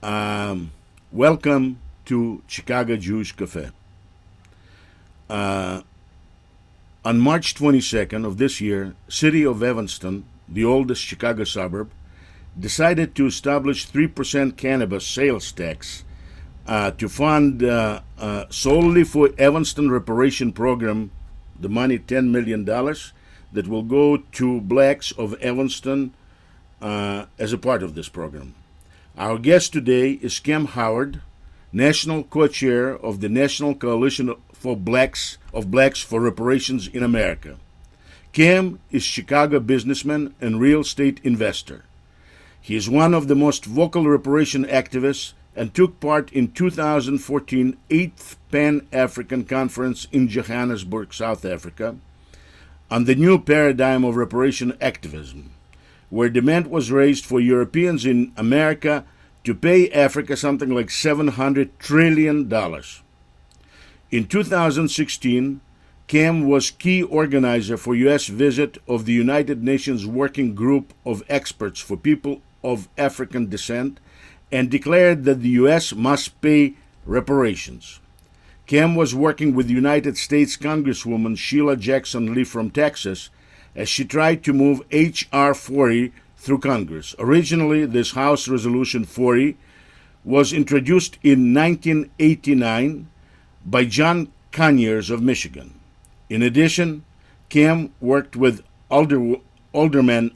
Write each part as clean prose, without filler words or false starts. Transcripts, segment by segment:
Um, Welcome to Chicago Jewish Cafe. Uh, on March 22nd of this year, city of Evanston, the oldest Chicago suburb, decided to establish 3% cannabis sales tax to fund solely for Evanston Reparation Program, the money $10 million that will go to blacks of Evanston as a part of this program. Our guest today is Kamm Howard, National Co-Chair of the National Coalition for Blacks for Reparations in America. Kamm is a Chicago businessman and real estate investor. He is one of the most vocal reparation activists and took part in 2014 8th Pan-African Conference in Johannesburg, South Africa, on the new paradigm of reparation activism, where demand was raised for Europeans in America to pay Africa something like $700 trillion. In 2016, Kamm was key organizer for U.S. visit of the United Nations Working Group of Experts for People of African Descent and declared that the U.S. must pay reparations. Kamm was working with United States Congresswoman Sheila Jackson Lee from Texas as she tried to move H.R. 40 through Congress. Originally, this House Resolution 40 was introduced in 1989 by John Conyers of Michigan. In addition, Kamm worked with Alderman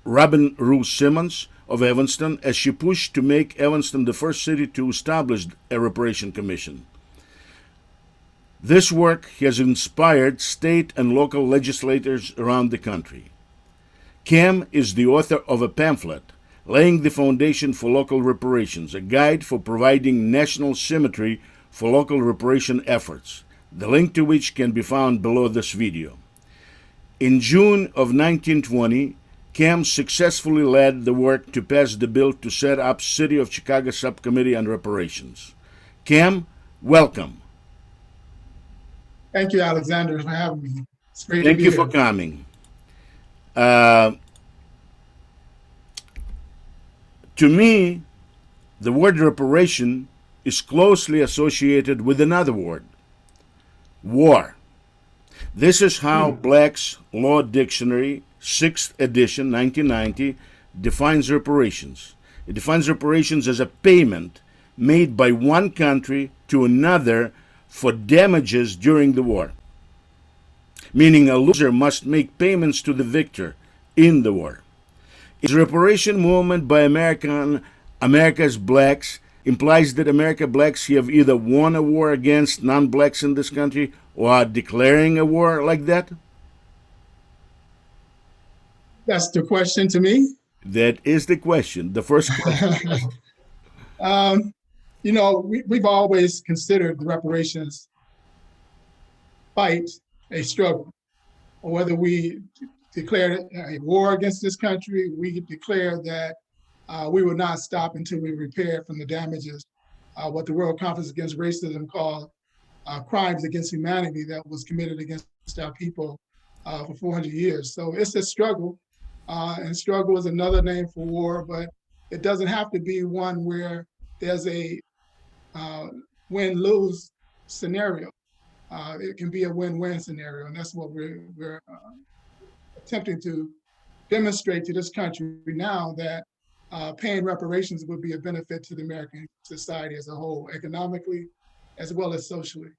Robin Rue Simmons of Evanston as she pushed to make Evanston the first city to establish a reparation commission. This work has inspired state and local legislators around the country. Kamm is the author of a pamphlet, Laying the Foundation for Local Reparations, a guide for providing national symmetry for local reparation efforts, the link to which can be found below this video. In June of 1920, Kamm successfully led the work to pass the bill to set up City of Chicago Subcommittee on Reparations. Kamm, welcome. Thank you, Alexander, for having me. It's great Thank to be you here. for coming. To me, the word reparation is closely associated with another word, war. This is how Black's Law Dictionary, 6th edition, 1990, defines reparations. It defines reparations as a payment made by one country to another for damages during the war, meaning a loser must make payments to the victor in the war. Is reparation movement by America's blacks implies that American blacks have either won a war against non-blacks in this country or are declaring a war like that? That's the question to me. That is the question, the first question. We've always considered the reparations fight a struggle. Whether we declare a war against this country, we declare that we will not stop until we repair from the damages what the World Conference Against Racism called crimes against humanity that was committed against our people for 400 years. So it's a struggle, and struggle is another name for war, but it doesn't have to be one where there's a win-lose scenario. It can be a win-win scenario, and that's what we're attempting to demonstrate to this country now, that paying reparations would be a benefit to the American society as a whole, economically as well as socially.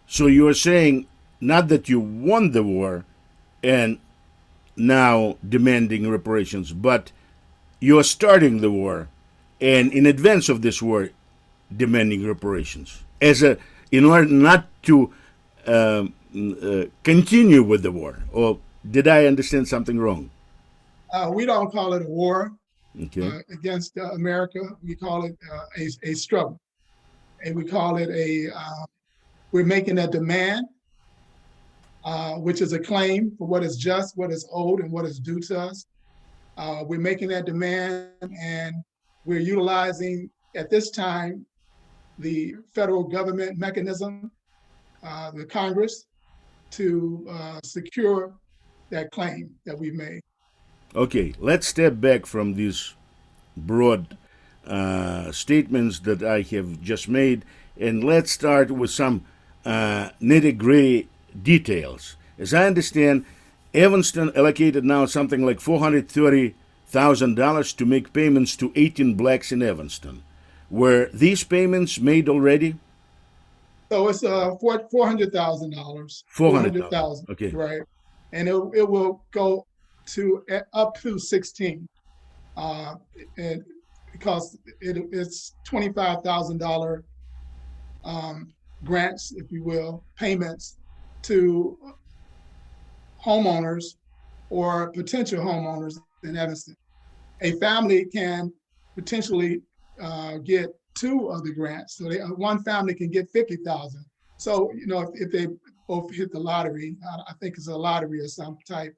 So you are saying not that you won the war and now demanding reparations, but you are starting the war and in advance of this war demanding reparations in order not to continue with the war. Or did I understand something wrong? We don't call it a war against America. We call it a struggle, and we call it we're making a demand, which is a claim for what is just, what is owed, and what is due to us. We're making that demand, and we're utilizing at this time the federal government mechanism, the Congress, to secure that claim that we've made. Okay, let's step back from these broad statements that I have just made, and let's start with some nitty-gritty details. As I understand, Evanston allocated now something like $430,000 to make payments to 18 blacks in Evanston. Were these payments made already? So it's $400,000, 400,000. 400,000, Okay. right? And it will go to up to 16, and because it's $25,000 grants, if you will, payments to homeowners or potential homeowners in Evanston. A family can potentially get two of the grants. So one family can get 50,000. So, if they both hit the lottery, I think it's a lottery or some type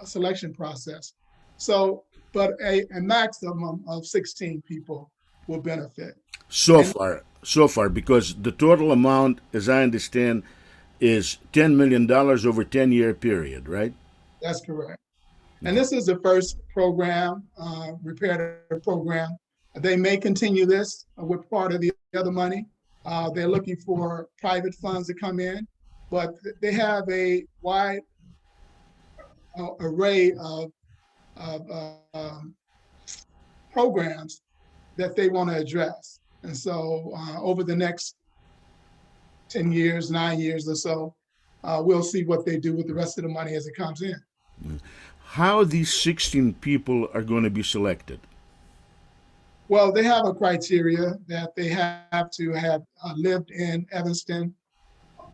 a selection process. So, but a maximum of 16 people will benefit. So And far, because the total amount, as I understand, is $10 million over 10-year period, right? that's correct. And this is the first program, reparative program. They may continue this with part of the other money. They're looking for private funds to come in, but they have a wide array of programs that they want to address. And so over the next 10 years, 9 years or so, we'll see what they do with the rest of the money as it comes in. How these 16 people are going to be selected? Well, they have a criteria that they have to have lived in Evanston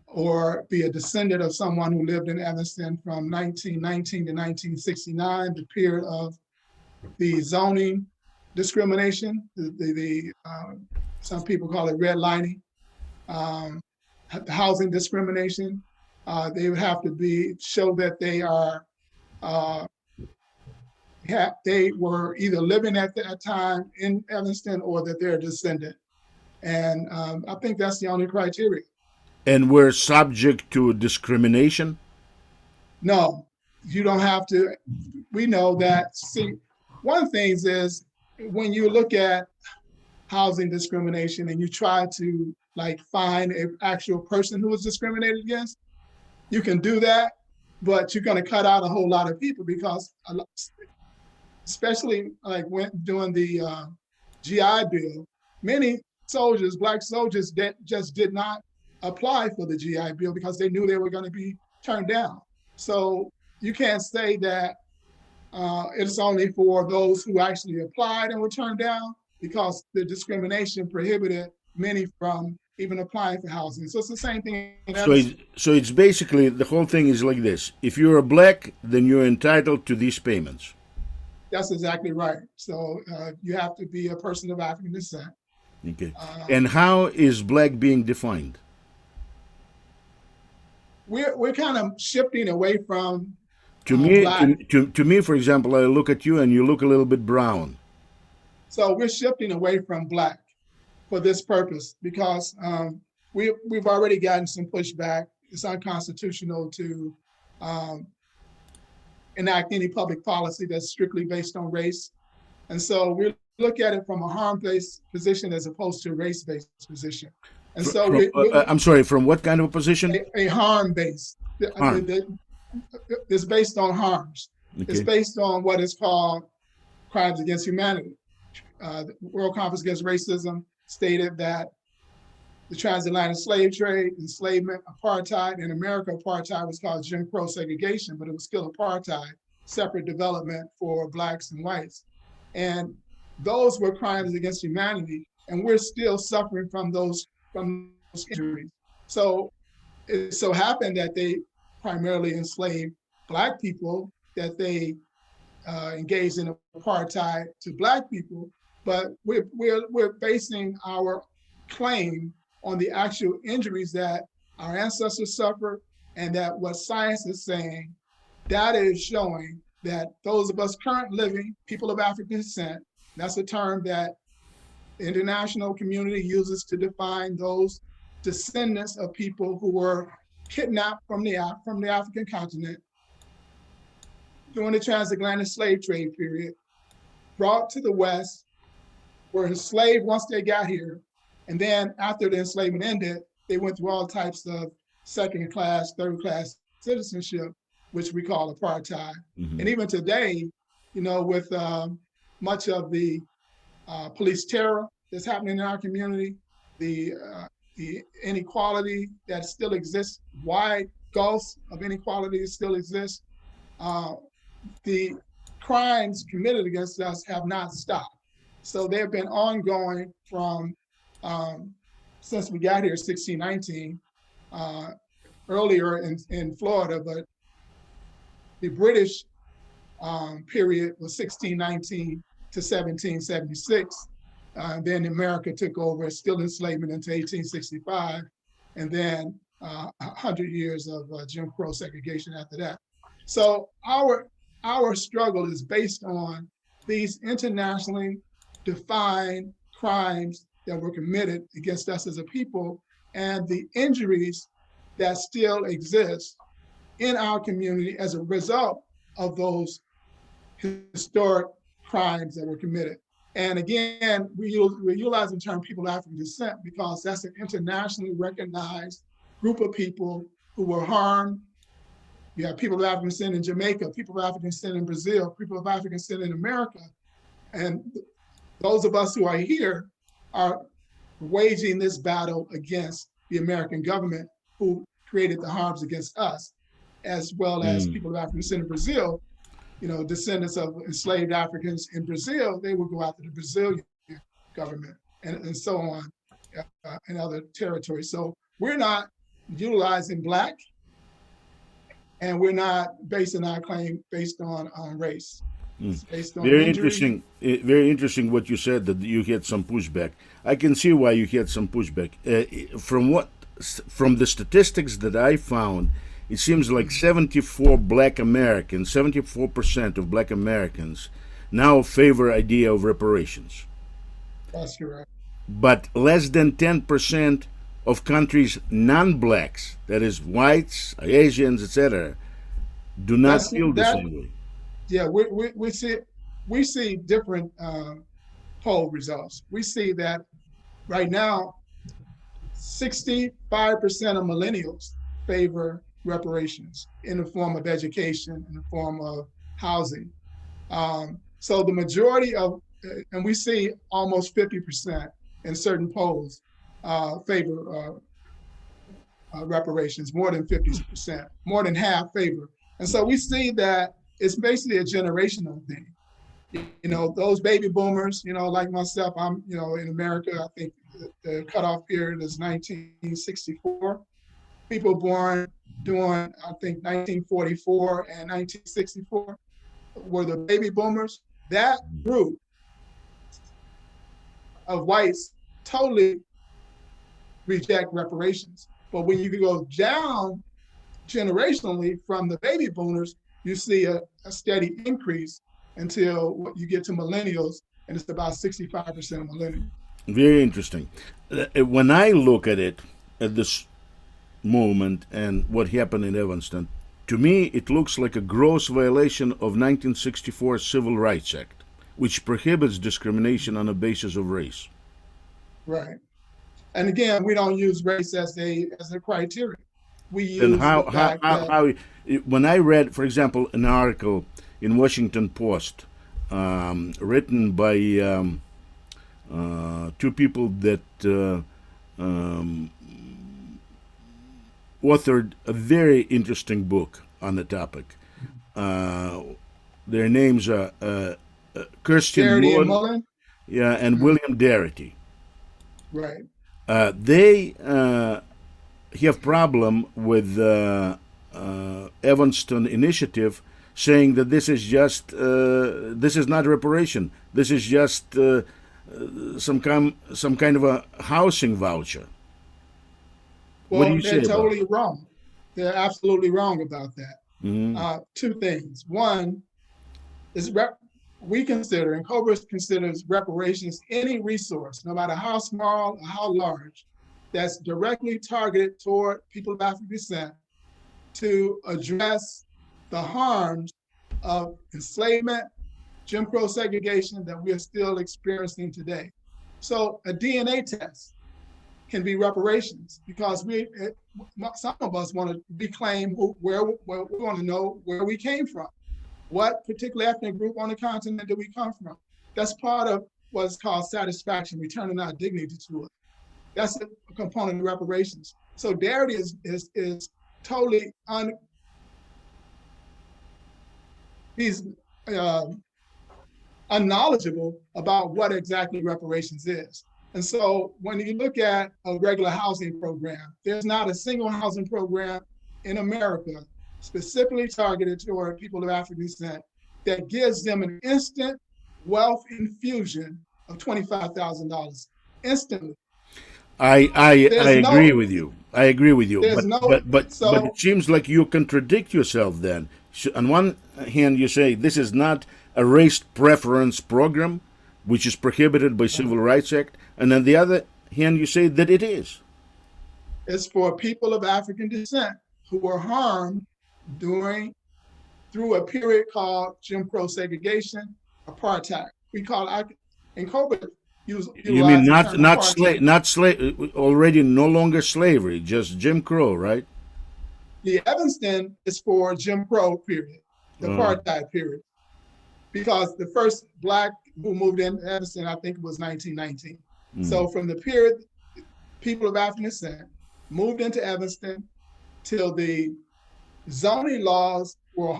or be a descendant of someone who lived in Evanston from 1919 to 1969, the period of the zoning discrimination, some people call it redlining, the housing discrimination. They would have to show that they are they were either living at that time in Evanston or that they're a descendant. And I think that's the only criteria. And we're subject to discrimination? No, you don't have to. We know that. See, one of the things is when you look at housing discrimination and you try to find an actual person who was discriminated against, you can do that, but you're going to cut out a whole lot of people because especially during the GI Bill, many soldiers, black soldiers, that just did not apply for the GI Bill because they knew they were going to be turned down. So you can't say that it's only for those who actually applied and were turned down, because the discrimination prohibited many from even applying for housing. So it's the same thing. So it's basically, the whole thing is like this. If you're a black, then you're entitled to these payments. That's exactly right. So you have to be a person of African descent. Okay. And how is black being defined? We're kind of shifting away from To me, black. to me, for example, I look at you and you look a little bit brown. So we're shifting away from black for this purpose because we've already gotten some pushback. It's unconstitutional to enact any public policy that's strictly based on race. And so we look at it from a harm-based position as opposed to a race-based position. And so I'm sorry, from what kind of a position? A harm-based. Harm. It's based on harms. Okay. It's based on what is called crimes against humanity. The World Conference Against Racism stated that the transatlantic slave trade, enslavement, apartheid. In America, apartheid was called Jim Crow segregation, but it was still apartheid, separate development for blacks and whites. And those were crimes against humanity, and we're still suffering from those injuries. So it so happened that they primarily enslaved black people, that they engaged in apartheid to black people, but we're basing our claim on the actual injuries that our ancestors suffered, and that what science is saying, data is showing that those of us current living, people of African descent, that's a term that the international community uses to define those descendants of people who were kidnapped from the African continent during the transatlantic slave trade period, brought to the West, were enslaved once they got here. And then after the enslavement ended, they went through all types of second class, third class citizenship, which we call apartheid. Mm-hmm. And even today, with much of the police terror that's happening in our community, the inequality that still exists, wide gulfs of inequality that still exist, the crimes committed against us have not stopped. So they've been ongoing from since we got here, 1619, earlier in Florida, but the British period was 1619 to 1776. Then America took over, still enslavement into 1865, and then 100 years of Jim Crow segregation after that. So our struggle is based on these internationally defined crimes that were committed against us as a people and the injuries that still exist in our community as a result of those historic crimes that were committed. And again, we utilize the term people of African descent because that's an internationally recognized group of people who were harmed. You have people of African descent in Jamaica, people of African descent in Brazil, people of African descent in America. And those of us who are here are waging this battle against the American government who created the harms against us, as well as people of African descent in Brazil. Descendants of enslaved Africans in Brazil, they would go after the Brazilian government and so on in other territories. So we're not utilizing Black, and we're not basing our claim based on race. It's based on Very injury. interesting. Very interesting what you said, that you had some pushback. I can see why you had some pushback. From the statistics that I found, it seems like 74% of Black Americans now favor idea of reparations. That's correct. But less than 10% of countries non-blacks, that is whites, Asians, etc., do not feel the same way. Yeah, we see different poll results. We see that right now, 65% of millennials favor reparations in the form of education, in the form of housing. So the majority of, and we see almost 50% in certain polls favor reparations, more than 50%, more than half favor. And so we see that it's basically a generational thing. Those baby boomers, like myself, I'm, in America, I think the cutoff period is 1964. People born during, I think, 1944 and 1964 were the baby boomers. That group of whites totally reject reparations. But when you go down generationally from the baby boomers, you see a steady increase until you get to millennials, and it's about 65% of millennials. Very interesting. When I look at it, at this movement and what happened in Evanston, to me it looks like a gross violation of 1964 Civil Rights Act, which prohibits discrimination on the basis of race. Right. And again, we don't use race as a criteria. We use And the fact that when I read, for example, an article in Washington Post written by two people that authored a very interesting book on the topic. Their names are Kirsten Mullen, yeah, and William Darity. right. They have problem with Evanston initiative, saying that this is just this is not reparation. This is just some kind of a housing voucher. Well, What do you say they're about totally wrong. They're absolutely wrong about that. Mm-hmm. Two things. One is we consider, and COBRA considers reparations any resource, no matter how small or how large, that's directly targeted toward people of African descent to address the harms of enslavement, Jim Crow segregation that we are still experiencing today. So a DNA test can be reparations because some of us want to reclaim where we want to know where we came from, what particular ethnic group on the continent did we come from. That's part of what's called satisfaction, returning our dignity to it. That's a component of reparations. So Darity is totally he's unknowledgeable about what exactly reparations is. And so when you look at a regular housing program, there's not a single housing program in America specifically targeted toward people of African descent that gives them an instant wealth infusion of $25,000 instantly. I agree with you. I agree with you. There's But it seems like you contradict yourself then. On one hand, you say this is not a race preference program, which is prohibited by Civil Rights Act, and on the other hand, you say that it is. It's for people of African descent who were harmed through a period called Jim Crow segregation, apartheid. We call it in COVID. You mean not slave, already no longer slavery, just Jim Crow, right? The Evanston is for Jim Crow period, the apartheid period, because the first Black who moved in Evanston, I think it was 1919. So from the period people of African descent moved into Evanston till the zoning laws were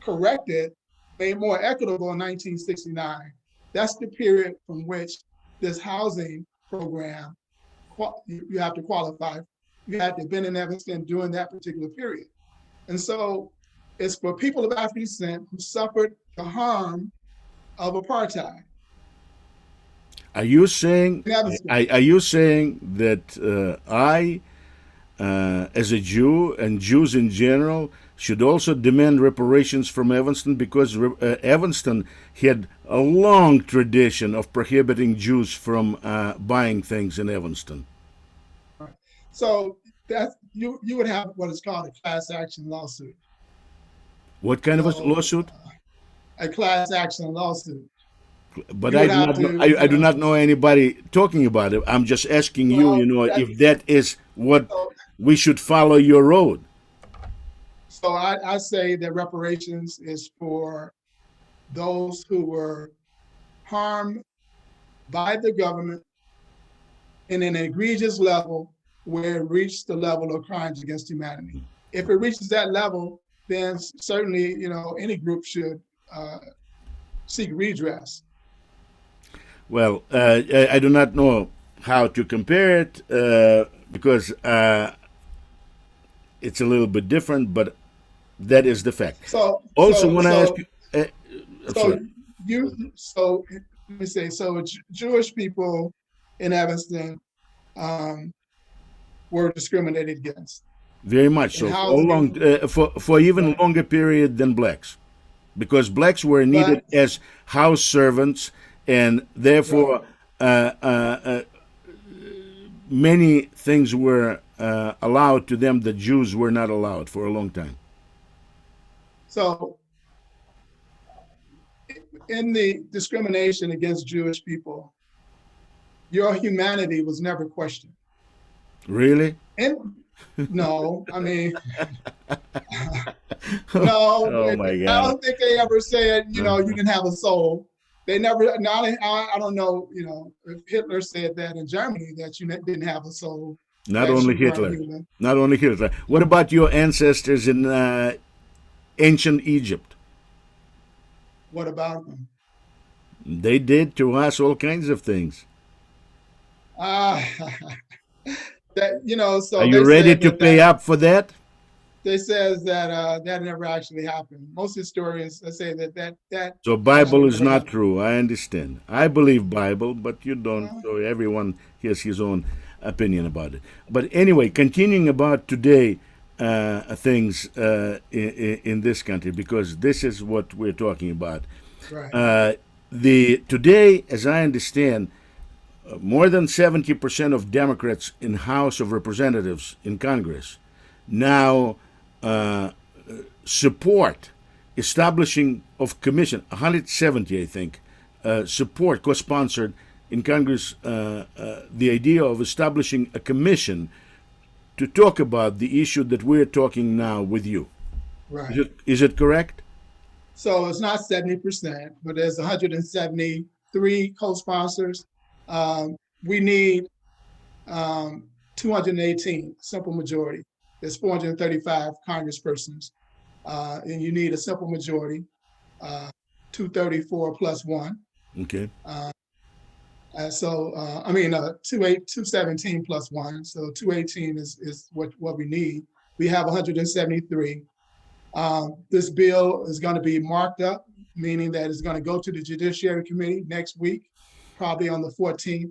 corrected, made more equitable in 1969. That's the period from which this housing program, you have to qualify. You had to have been in Evanston during that particular period. And so it's for people of African descent who suffered the harm of apartheid. Are you saying that I, as a Jew and Jews in general, should also demand reparations from Evanston because Evanston had a long tradition of prohibiting Jews from buying things in Evanston? Right. So that's you would have what is called a class action lawsuit. What kind of a lawsuit? A class action lawsuit. But I do not know anybody talking about it. I'm just asking you, if that is what we should follow your road. So I say that reparations is for those who were harmed by the government in an egregious level where it reached the level of crimes against humanity. If it reaches that level, then certainly, any group should seek redress. Well, I do not know how to compare it because it's a little bit different, but that is the fact. So Jewish people in Evanston were discriminated against. Very much so. For even longer period than blacks, because blacks were needed as house servants, and therefore many things were allowed to them that Jews were not allowed for a long time. So in the discrimination against Jewish people, your humanity was never questioned. Really? No, I mean, no. Oh my God. I don't think they ever said, you can have a soul. They never, I don't know, if Hitler said that in Germany, that you didn't have a soul. Not only Hitler. What about your ancestors in ancient Egypt? What about them? They did to us all kinds of things. So are you ready to pay up for that? They says that that never actually happened. Most historians say that. So Bible is not true. I understand. I believe Bible, but you don't. So everyone has his own opinion about it. But anyway, continuing about today things in this country, because this is what we're talking about. Right. Today, as I understand, more than 70% of Democrats in House of Representatives in Congress now support establishing of commission, 170, I think, support, co-sponsored in Congress the idea of establishing a commission to talk about the issue that we're talking now with you. Right. Is it correct? So it's not 70%, but there's 173 co-sponsors. We need 218, simple majority. There's 435 congresspersons, and you need a simple majority, 234 plus one. Okay. So I mean, 217 plus one. So 218 is what we need. We have 173. This bill is going to be marked up, meaning that it's going to go to the Judiciary Committee next week, probably on the 14th,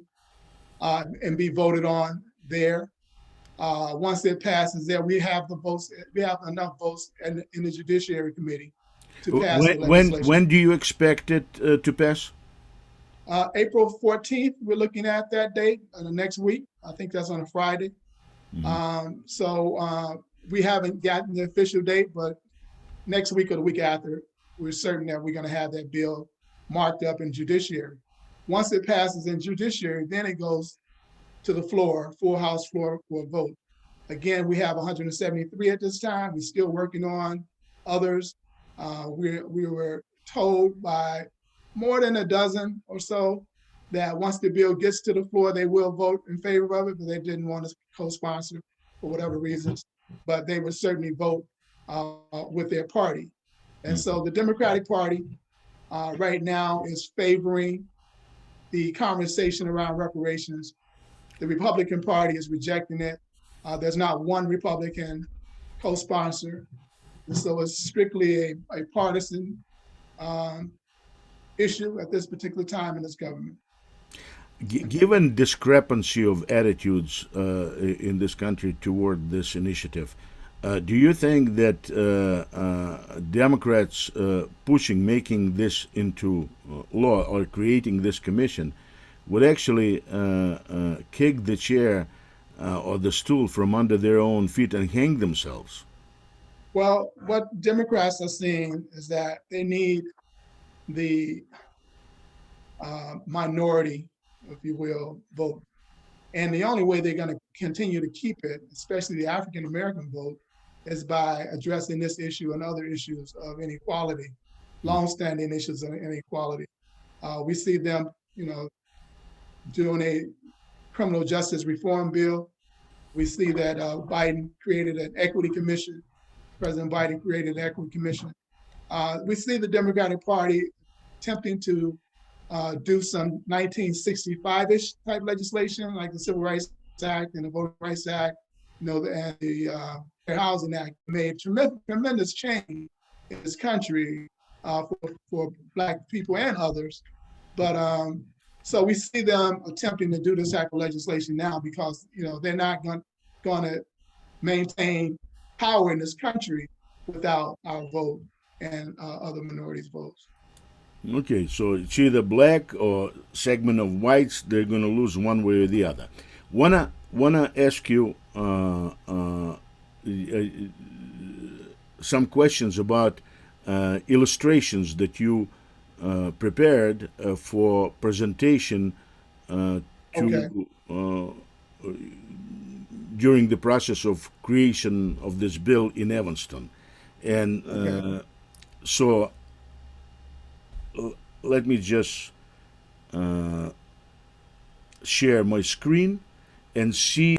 and be voted on there. Once it passes there, we have the votes. We have enough votes in the Judiciary Committee to pass the legislation. When do you expect it to pass? April 14th, we're looking at that date, the next week. I think that's on a Friday. So we haven't gotten the official date, but next week or the week after, we're certain that we're going to have that bill marked up in Judiciary. Once it passes in Judiciary, then it goes to the floor, full House floor for a vote. Again, we have 173 at this time. We're still working on others. We were told by more than a dozen or so that once the bill gets to the floor, they will vote in favor of it, but they didn't want to co-sponsor for whatever reasons, but they would certainly vote with their party. And so the Democratic Party right now is favoring the conversation around reparations. The Republican Party is rejecting it. There's not one Republican co-sponsor. And so it's strictly a partisan issue at this particular time in this government. Given discrepancy of attitudes in this country toward this initiative, do you think that Democrats making this into law or creating this commission would actually kick the chair or the stool from under their own feet and hang themselves? Well, what Democrats are seeing is that they need the minority, if you will, vote. And the only way they're going to continue to keep it, especially the African American vote, is by addressing this issue and other issues of inequality, longstanding issues of inequality. We see them, doing a criminal justice reform bill. We see that Biden created an equity commission. President Biden created an equity commission. We see the Democratic Party attempting to do some 1965-ish type legislation, like the Civil Rights Act and the Voting Rights Act, and the Fair Housing Act, made tremendous change in this country for Black people and others. But so we see them attempting to do this type of legislation now because they're not going to maintain power in this country without our vote and other minorities' votes. Okay, so it's either black or segment of whites. They're going to lose one way or the other. Wanna ask you some questions about illustrations that you prepared for presentation during the process of creation of this bill in Evanston, and so let me just share my screen and see,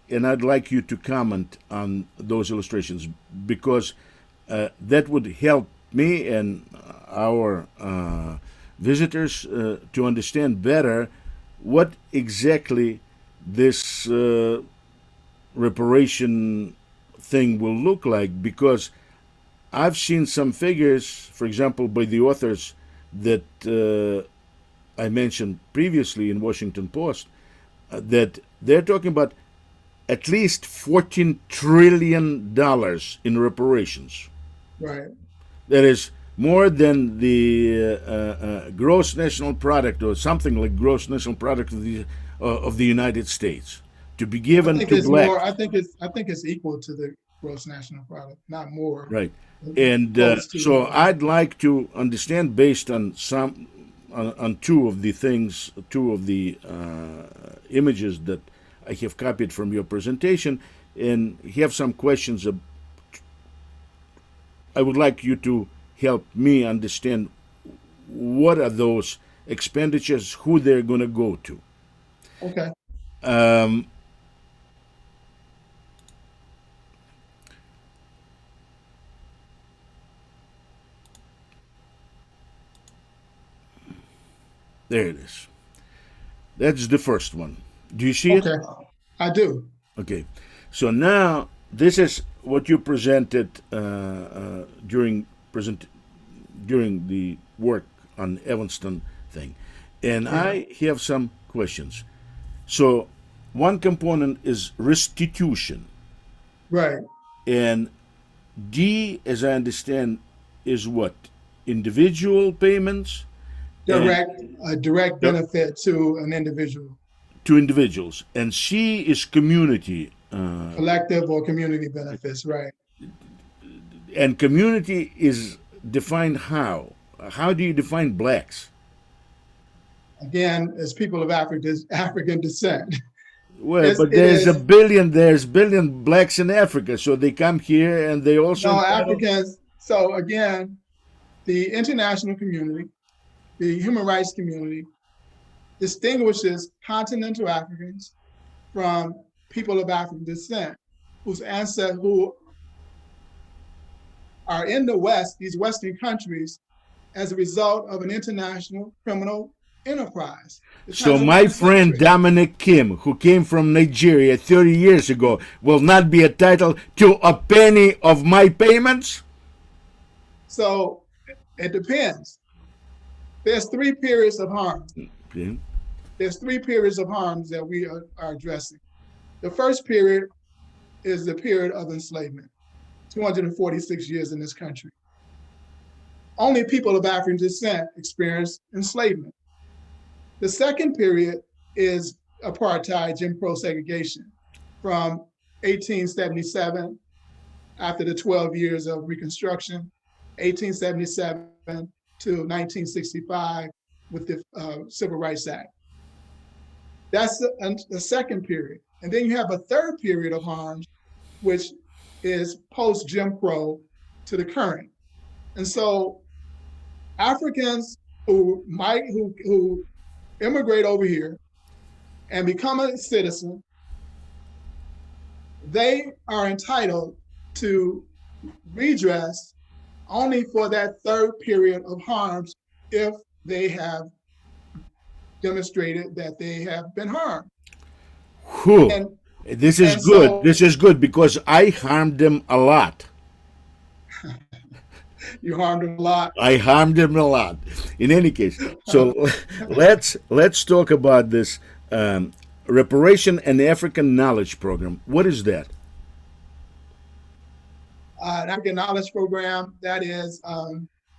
and I'd like you to comment on those illustrations because that would help me and our visitors to understand better what exactly this reparation thing will look like, because I've seen some figures, for example, by the authors that I mentioned previously in Washington Post, that they're talking about at least $14 trillion in reparations. Right. That is more than the gross national product, or something like gross national product of the United States, to be given to black. I think it's equal to the gross national product, not more. Right. And so I'd like to understand, based on some on two of the things, two of the images that I have copied from your presentation, and have some questions. I would like you to help me understand what are those expenditures, who they're going to go to. Okay. Um, there it is. That's the first one. Do you see it? Okay. I do. Okay. So now this is what you presented during the work on Evanston thing, and Yeah. I have some questions. So one component is restitution, Right. and D, as I understand, is what? Individual payments and Direct benefit to an individual, to individuals, and C is community. collective or community benefits. Right. And community is defined how? How do you define blacks? Again, as people of African descent, Well, but it is there's billion blacks in Africa, so they come here and they also no entitled. Africans. So again, the international community, the human rights community, distinguishes continental Africans from people of African descent whose ancestors who are in the West, these Western countries, as a result of an international criminal enterprise. The So my transatlantic slave friend trade. Dominic Kim, who came from Nigeria 30 years ago, will not be entitled to a penny of my payments? So it depends. There's three periods of harm. Okay. There's three periods of harms that we are addressing. The first period is the period of enslavement, 246 years in this country. Only people of African descent experienced enslavement. The second period is apartheid, Jim Crow segregation, from 1877, after the 12 years of Reconstruction, 1877 to 1965 with the Civil Rights Act. That's the second period. And then you have a third period of harms, which is post Jim Crow to the current. And so Africans who immigrate over here and become a citizen, they are entitled to redress only for that third period of harms if they have demonstrated that they have been harmed. Whew. And, This is and good. so This is good because I harmed them a lot. you harmed them a lot. I harmed them a lot. In any case, so let's talk about this Reparation and African Knowledge Program. What is that? An African Knowledge Program, that is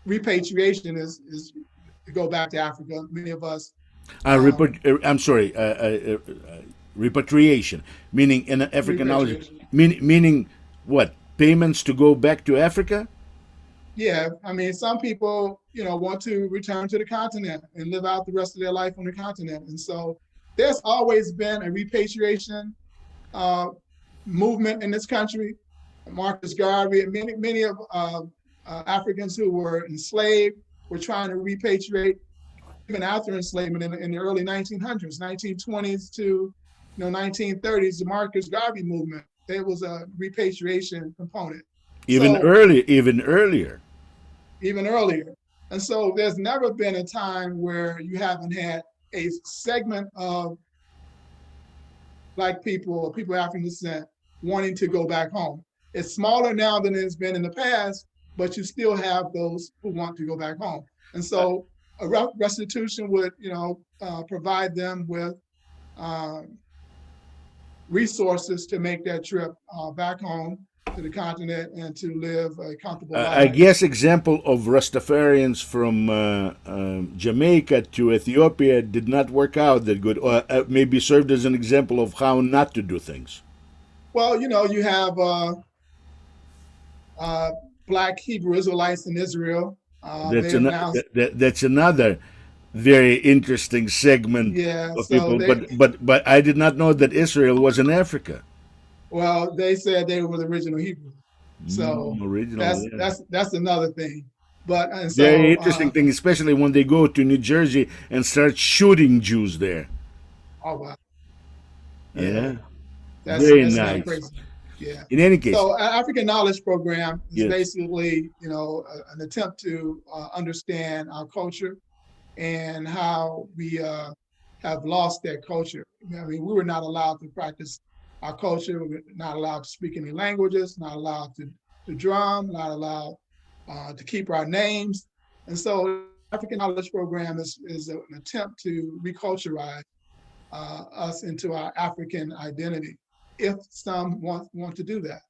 repatriation is to go back to Africa. Many of us. I'm sorry. Repatriation, meaning in African knowledge, meaning what? Payments to go back to Africa? Yeah, I mean, some people, want to return to the continent and live out the rest of their life on the continent. And so there's always been a repatriation movement in this country. Marcus Garvey and many of Africans who were enslaved were trying to repatriate even after enslavement in the early 1900s, 1920s to 1930s, the Marcus Garvey movement. There was a repatriation component. Even earlier. Even earlier. And so there's never been a time where you haven't had a segment of Black people or people of African descent wanting to go back home. It's smaller now than it's been in the past, but you still have those who want to go back home. And so a restitution would, provide them with resources to make that trip back home to the continent and to live a comfortable life. I guess example of Rastafarians from Jamaica to Ethiopia did not work out that good, or maybe served as an example of how not to do things. Well, you have Black Hebrew Israelites in Israel. That's another very interesting segment Yeah, of so people. they, But I did not know that Israel was in Africa. well, they said they were the original Hebrew. So Original, that's yeah. that's another thing. But and Very so interesting thing, especially when they go to New Jersey and start shooting Jews there. oh wow, yeah, Yeah, very that's kind of nice. crazy. Yeah. In any case, So African Knowledge Program is yes. basically, an attempt to understand our culture and how we have lost that culture. I mean, we were not allowed to practice our culture. We were not allowed to speak any languages, not allowed to drum, not allowed to keep our names. And so African Knowledge Program is an attempt to reculturize us into our African identity, if some want to do that.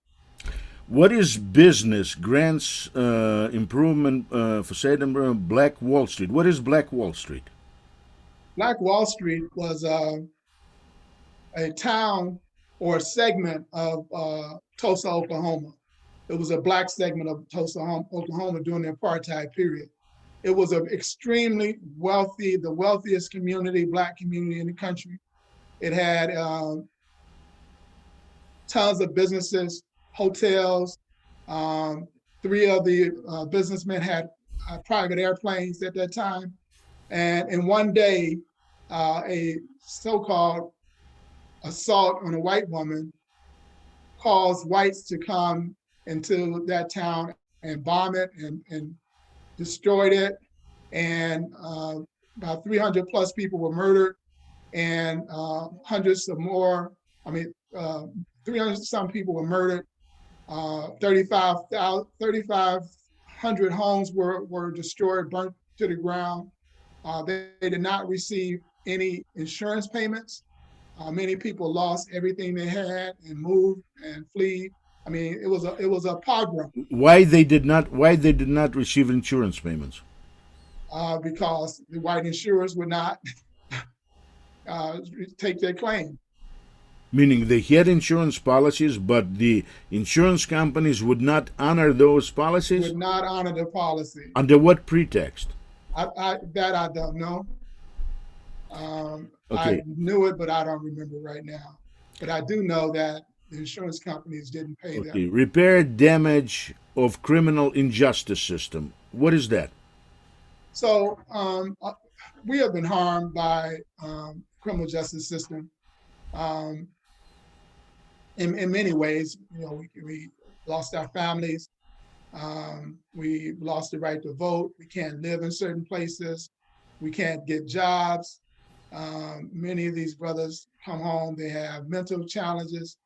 What is business grants improvement for Satan Black Wall Street? What is Black Wall Street? Black Wall Street was a town or a segment of Tulsa, Oklahoma. It was a black segment of Tulsa, Oklahoma during the apartheid period. It was an extremely wealthy, the wealthiest community, black community in the country. It had tons of businesses, hotels. Um, Three of the businessmen had private airplanes at that time. And in one day, a so-called assault on a white woman caused whites to come into that town and bomb it and destroyed it. And about 300 plus people were murdered, and hundreds of more, I mean, 300 some people were murdered. 3,500 homes were destroyed, burnt to the ground. They did not receive any insurance payments. Many people lost everything they had and moved and fled. I mean, it was a pogrom Why they did not receive insurance payments? because the white insurers would not uh, take their claim, Meaning they had insurance policies, but the insurance companies would not honor those policies? would not honor the policy. Under what pretext? I don't know. I Okay. knew it, but I don't remember right now. But I do know that the insurance companies didn't pay them. Okay. Repair damage of criminal injustice system. What is that? So we have been harmed by criminal justice system um, in many ways. We lost our families. We lost the right to vote. We can't live in certain places. We can't get jobs. Many of these brothers come home, they have mental challenges.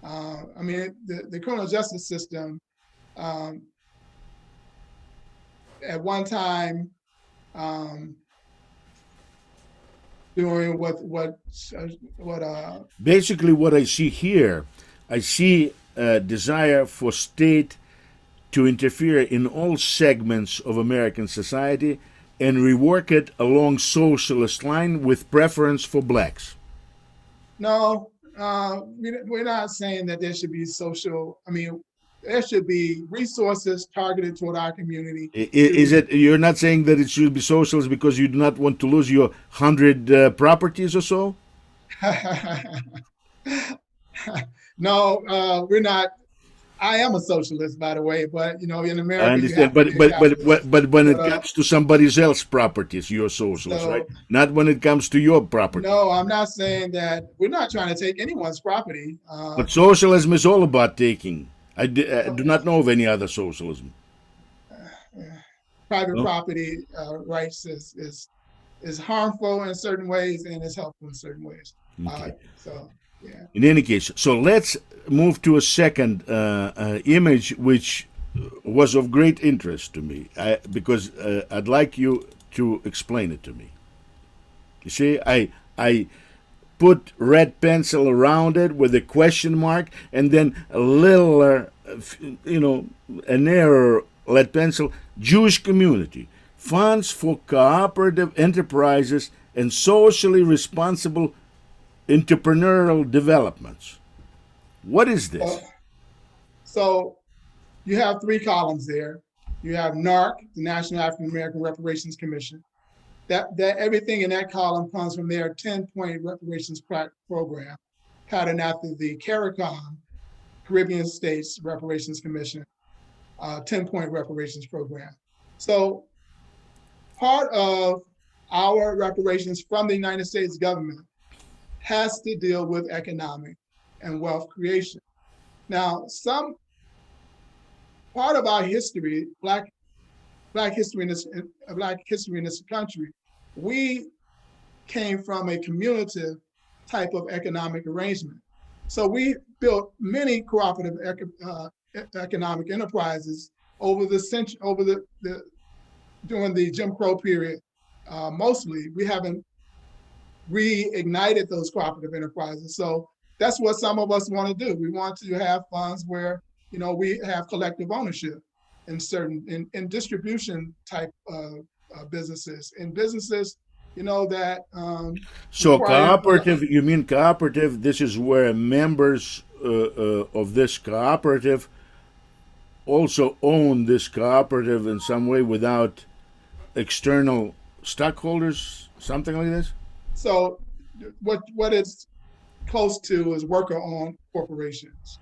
I mean, the criminal justice system um, at one time um, doing what Basically, what I see here, I see a desire for state to interfere in all segments of American society and rework it along socialist line with preference for blacks. no, we're not saying that there should be social. I mean, there should be resources targeted toward our community Is to it you're not saying that it should be socialist because you do not want to lose your 100 properties or so? no, we're not. I am a socialist, by the way, but in I America, you understand, have to be a capitalist. but when But it comes to somebody else's properties, you're socialist, right? so, Not when it comes to your property. no, I'm not saying that we're not trying to take anyone's property. But socialism is all about taking. I do not know of any other socialism. Private No? property rights is harmful in certain ways and is helpful in certain ways. Okay. So, yeah. In any case, so let's move to a second image, which was of great interest to me, because I'd like you to explain it to me. You see, I put red pencil around it with a question mark, and then a little, an error lead pencil. Jewish community funds for cooperative enterprises and socially responsible entrepreneurial developments. What is this? So you have three columns there. You have NARC, the National African American Reparations Commission. that everything in that column comes from their 10-point reparations program, patterned after the CARICOM, Caribbean States Reparations Commission, 10-point reparations program. So part of our reparations from the United States government has to deal with economic and wealth creation. Now, some part of our history, Black history in this country, we came from a cumulative type of economic arrangement. So we built many cooperative economic enterprises over the century, during the Jim Crow period. Mostly, we haven't reignited those cooperative enterprises. So that's what some of us want to do. We want to have funds where, we have collective ownership in certain in distribution type businesses, in businesses, that So require. cooperative, you mean cooperative? This is where members of this cooperative also own this cooperative in some way without external stockholders, something like this? So what it's close to is worker-owned corporations.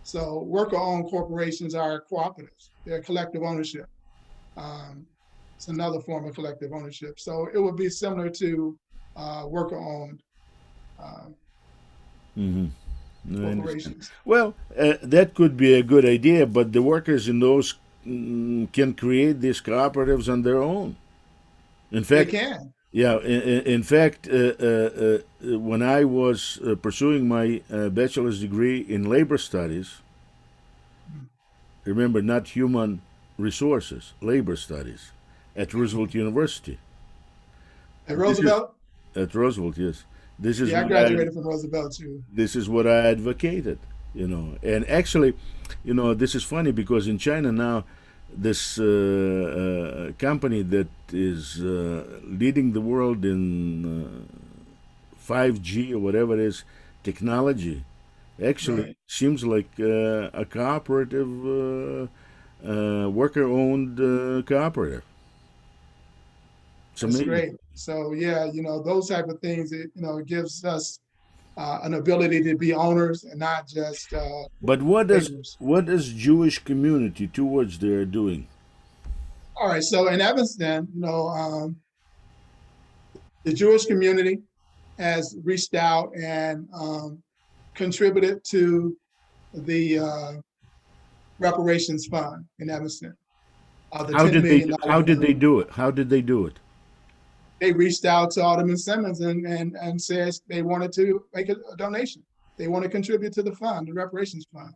So worker-owned corporations are cooperatives. They're collective ownership. It's another form of collective ownership. So it would be similar to worker-owned corporations. Well, that could be a good idea, but the workers in those can create these cooperatives on their own. In fact, they can. Yeah, in fact, when I was pursuing my bachelor's degree in labor studies, remember, not human resources, labor studies, at Roosevelt University. At Roosevelt? At Roosevelt, yes. This is I graduated from Roosevelt too. This is what I advocated, And actually, this is funny because in China now, this company that is leading the world in 5G or whatever it is, technology, actually seems like a cooperative, worker-owned cooperative. That's great. So yeah, those type of things, it gives us an ability to be owners and not just. But what does Jewish community towards their doing? All right, so in Evanston, the Jewish community has reached out and contributed to the reparations fund in Evanston. How did they do it? How did they do it? They reached out to Alderman Simmons and said they wanted to make a donation. They want to contribute to the fund, the reparations fund.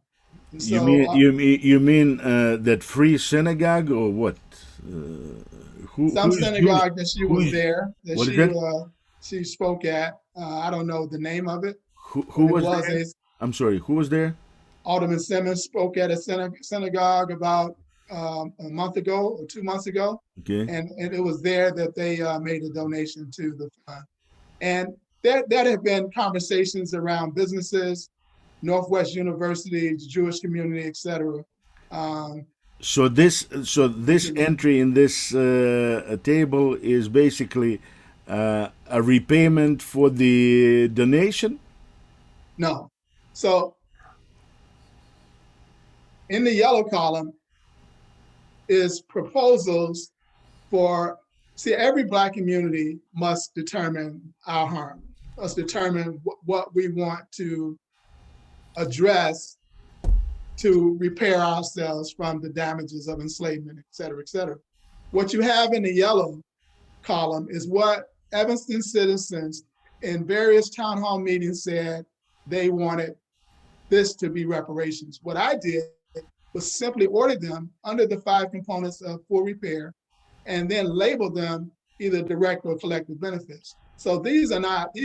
And so, you mean that free synagogue or what? Some synagogue that she was there, that she spoke at. I don't know the name of it. Who was there? I'm sorry, who was there? Alderman Simmons spoke at a synagogue about a month ago or 2 months ago. Okay. And it was there that they made a donation to the fund. And that have been conversations around businesses, Northwest University, the Jewish community, et cetera. So this entry in this table is basically a repayment for the donation? No. So in the yellow column is proposals for, every Black community must determine our harm, must determine what we want to address to repair ourselves from the damages of enslavement, et cetera, et cetera. What you have in the yellow column is what Evanston citizens in various town hall meetings said they wanted this to be reparations. What I did was simply order them under the 5 components of full repair and then label them either direct or collective benefits. So these are not,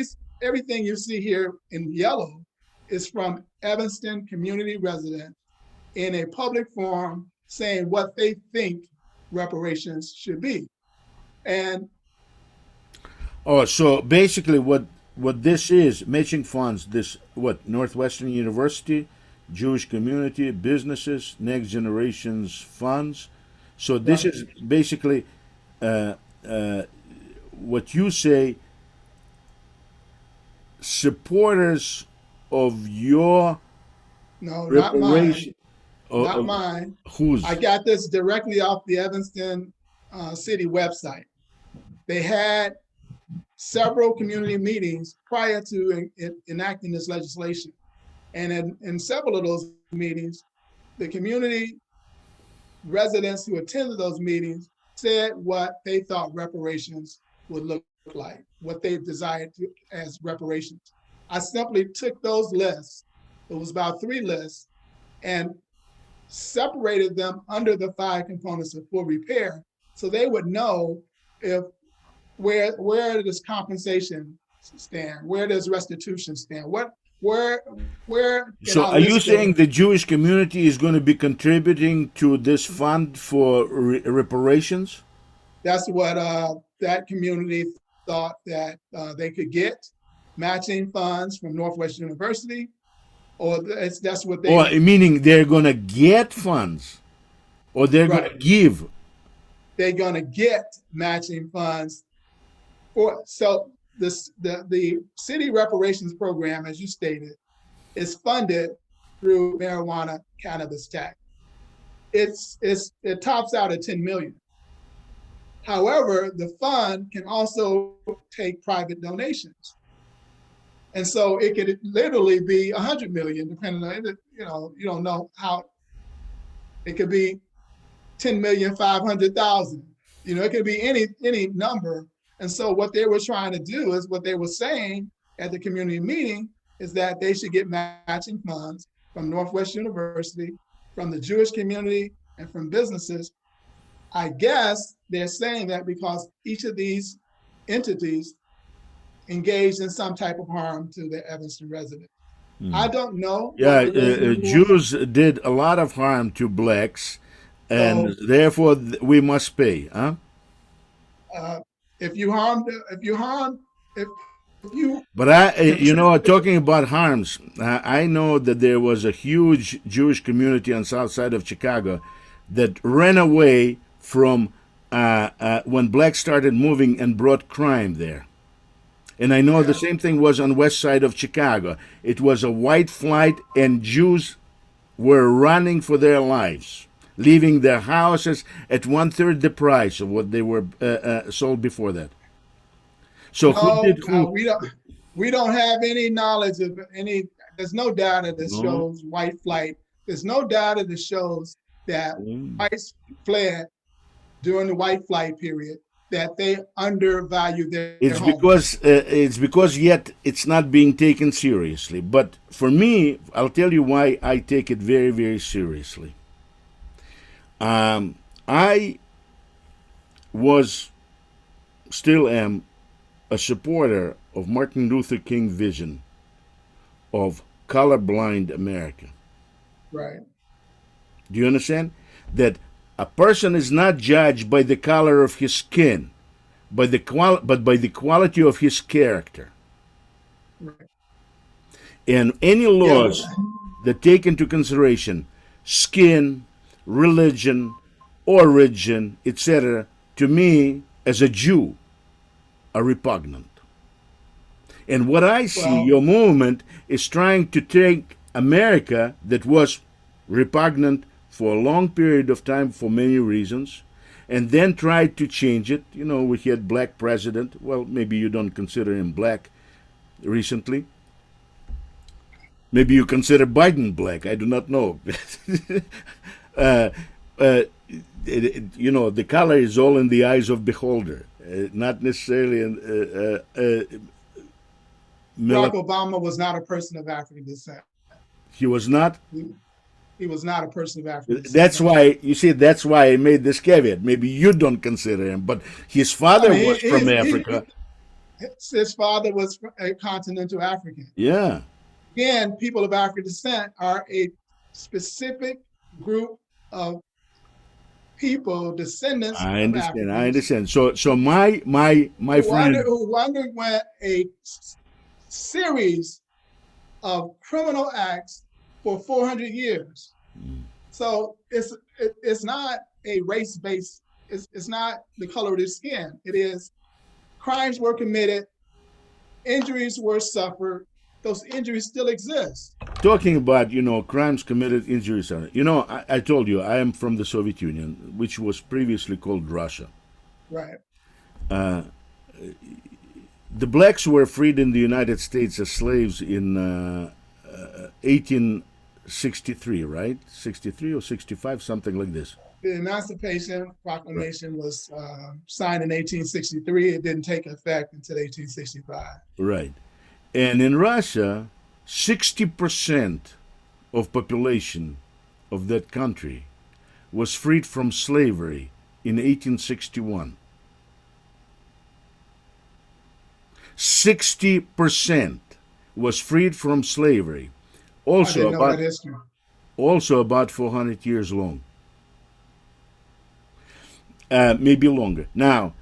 everything you see here in yellow is from Evanston community residents in a public forum saying what they think reparations should be. And so basically what this is, matching funds, this Northwestern University, Jewish community, businesses, next generation's funds. So this is basically what you say, supporters of your No, not mine, reparation, not of mine. I whose? got this directly off the Evanston city website. They had several community meetings prior to enacting this legislation. And in several of those meetings, the community residents who attended those meetings said what they thought reparations would look like, what they desired as reparations. I simply took those lists, it was about 3 lists, and separated them under the 5 components of full repair so they would know if where does compensation stand, where does restitution stand, where where in So, our are you list of. saying the Jewish community is going to be contributing to this fund for reparations? That's what that community thought that they could get matching funds from Northwest University, or that's what Or they. meaning they're going to get funds, or they're going to Right. give? They're going to get matching funds for. So the city reparations program, as you stated, is funded through marijuana cannabis tax. It tops out at 10 million. However, the fund can also take private donations. And so it could literally be 100 million, depending on, you don't know how. It could be 10,500,000. It could be any number. And so what they were trying to do is what they were saying at the community meeting is that they should get matching funds from Northwest University, from the Jewish community, and from businesses. I guess they're saying that because each of these entities engaged in some type of harm to the Evanston residents. I don't know Yeah, what the reason was. Jews did a lot of harm to blacks, and So therefore we must pay, huh? uh, if you harm, if you But contribute, talking about harms, I know that there was a huge Jewish community on south side of Chicago that ran away from when blacks started moving and brought crime there. And I know the yeah, same thing was on west side of Chicago. It was a white flight, and Jews were running for their lives, leaving their houses at 1/3 the price of what they were sold before that. So who did no, who? we don't have any knowledge of any. There's no data that No. shows white flight. There's no data that shows that Mm. whites fled during the white flight period, that they undervalue their homes. It's because yet it's not being taken seriously. But for me, I'll tell you why I take it very very seriously. I was, still am, a supporter of Martin Luther King vision of colorblind America. Right. Do you understand that a person is not judged by the color of his skin, but by the quality of his character? Right. And any Yeah, but laws that take into consideration skin, religion, origin, etc., to me, as a Jew, are repugnant. And what I see, well, your movement is trying to take America, that was repugnant for a long period of time for many reasons, and then try to change it. We had black president. Well, maybe you don't consider him black recently. Maybe you consider Biden black. I do not know. uh, uh, the color is all in the eyes of beholder, not necessarily in Barack Obama was not a person of African descent. he was not. He was not a person of African descent. That's No. why, you see, that's why I made this caveat. Maybe you don't consider him, but his I father mean, was from Africa. his father was a continental African. Yeah, Again, people of African descent are a specific group of people, descendants I of understand. I Africans, understand. So my friend. who underwent a series of criminal acts for 400 years. So it's not a race based. It's not the color of their skin. It is crimes were committed, injuries were suffered, those injuries still exist. Talking about, crimes committed, injuries, I told you I am from the Soviet Union, which was previously called Russia. Right. The blacks were freed in the United States as slaves in 1863, right? 63 or 65, something like this. The Emancipation Proclamation was signed in 1863. It didn't take effect until 1865. Right. And in Russia, 60% of population of that country was freed from slavery in 1861. 60% was freed from slavery. I didn't know that history. Also about 400 years long. Maybe longer. Now,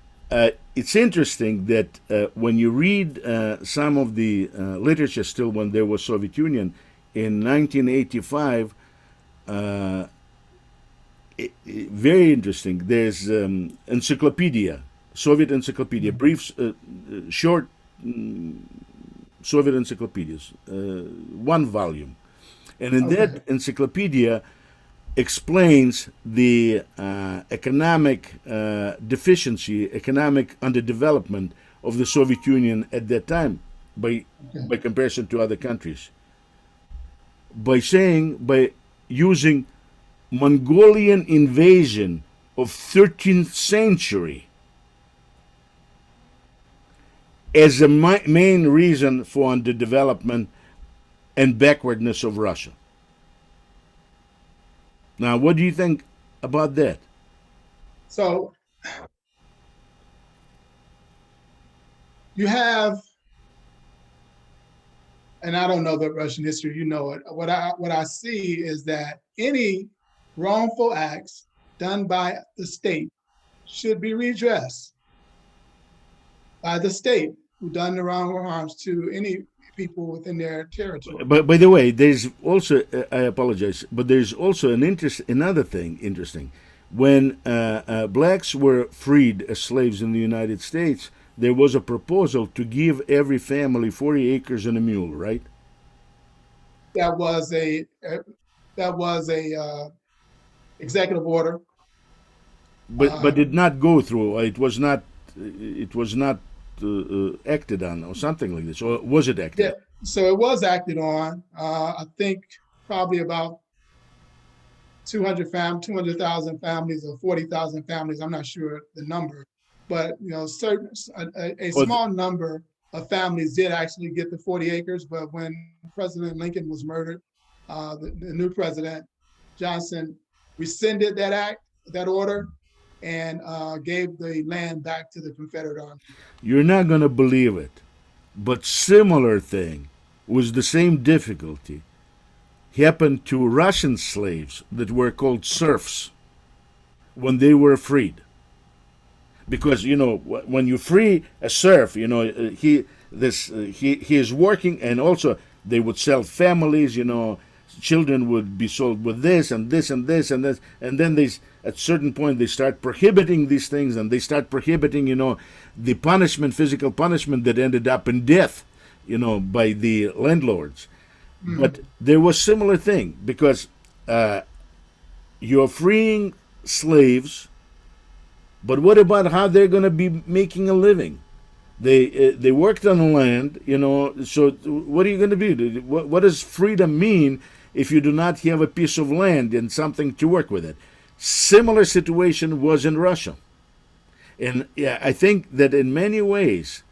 it's interesting that when you read some of the literature still when there was Soviet Union in 1985, very interesting. There's encyclopedia, Soviet encyclopedia, brief, short Soviet encyclopedias, one volume. And in that encyclopedia explains the economic deficiency, economic underdevelopment of the Soviet Union at that time by comparison to other countries. By using Mongolian invasion of 13th century as the main reason for underdevelopment and backwardness of Russia. Now, what do you think about that? So you have, and I don't know the Russian history, you know it. What I see is that any wrongful acts done by the state should be redressed by the state who done the wrong harms to any people within their territory. But by the way, there's also, I apologize, but there's also another thing interesting. When blacks were freed as slaves in the United States, there was a proposal to give every family 40 acres and a mule, right? That was a executive order. But did not go through. It was not acted on or something like this, or was it acted? Yeah, so it was acted on. I think probably about 200,000 families or 40,000 families. I'm not sure the number, but a small number of families did actually get the 40 acres. But when President Lincoln was murdered, the new president Johnson rescinded that order, and gave the land back to the Confederate Army. You're not going to believe it, but similar thing with the same difficulty happened to Russian slaves that were called serfs when they were freed. Because when you free a serf, he is working, and also they would sell families. Children would be sold with this and this and this and this, and then at certain point they start prohibiting these things, and they start prohibiting the punishment, physical punishment that ended up in death by the landlords. But there was similar thing, because you're freeing slaves, but what about how they're going to be making a living? They worked on the land, so what are you going to do? What does freedom mean if you do not have a piece of land and something to work with it? Similar situation was in Russia. And I think that in many ways,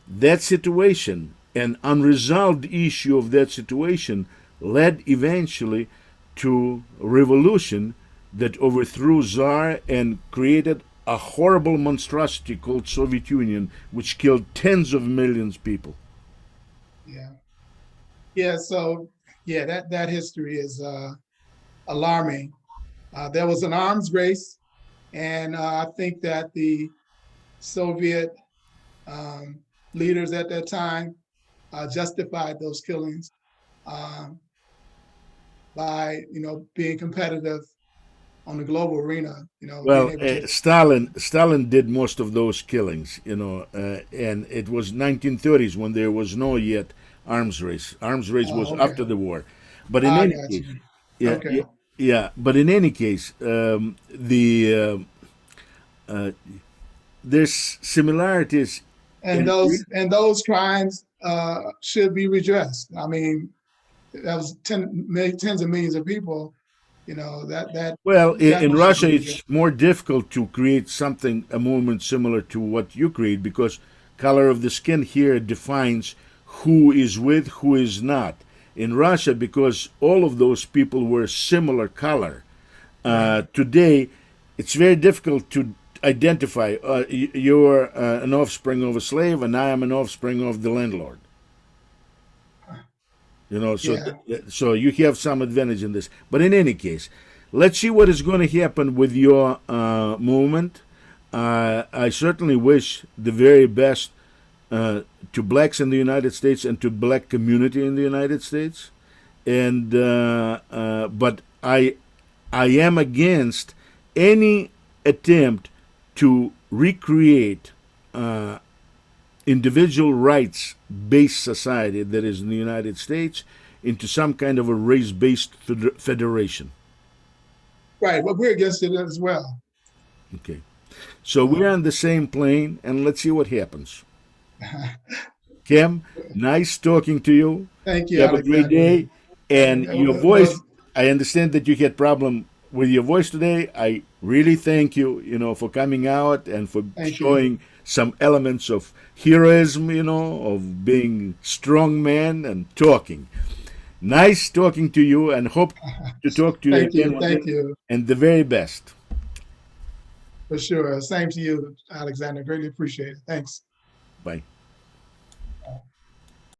that situation, an unresolved issue of that situation, led eventually to a revolution that overthrew Tsar and created a horrible monstrosity called Soviet Union, which killed tens of millions of people. So that history is alarming. There was an arms race, and I think that the Soviet leaders at that time justified those killings by being competitive on the global arena, being Well, able to. Stalin did most of those killings, and it was 1930s when there was no yet arms race. Arms race was Oh, okay. after the war. But in I any got case, you. yeah, yeah, Okay. yeah. But in any case, there's similarities And in. those crimes should be redressed. I mean, that was tens of millions of people. That Well, in definitely should Russia, be redressed. it's more difficult to create something, a movement similar to what you create, because color of the skin here defines who is with, who is not. In Russia, because all of those people were similar color, Right. today it's very difficult to identify. You're an offspring of a slave, and I am an offspring of the landlord. So Yeah. so you have some advantage in this. But in any case, let's see what is going to happen with your movement. I certainly wish the very best to blacks in the United States and to black community in the United States. And but I am against any attempt to recreate individual rights based society that is in the United States into some kind of a race based federation. Right. But we're against it as well. Okay. So we're So on the same plane, and let's see what happens. Kim, nice talking to you. thank you, You have a great Alexander. day. And your voice, Well, I understand that you had problem with your voice today. I really thank you, for coming out and for thank you. showing some elements of heroism, of being strong man and talking. Nice talking to you, and hope to talk to you Thank again you. one Thank day. you. And the very best. For sure. Same to you, Alexander. Greatly appreciate it. Thanks. Bye.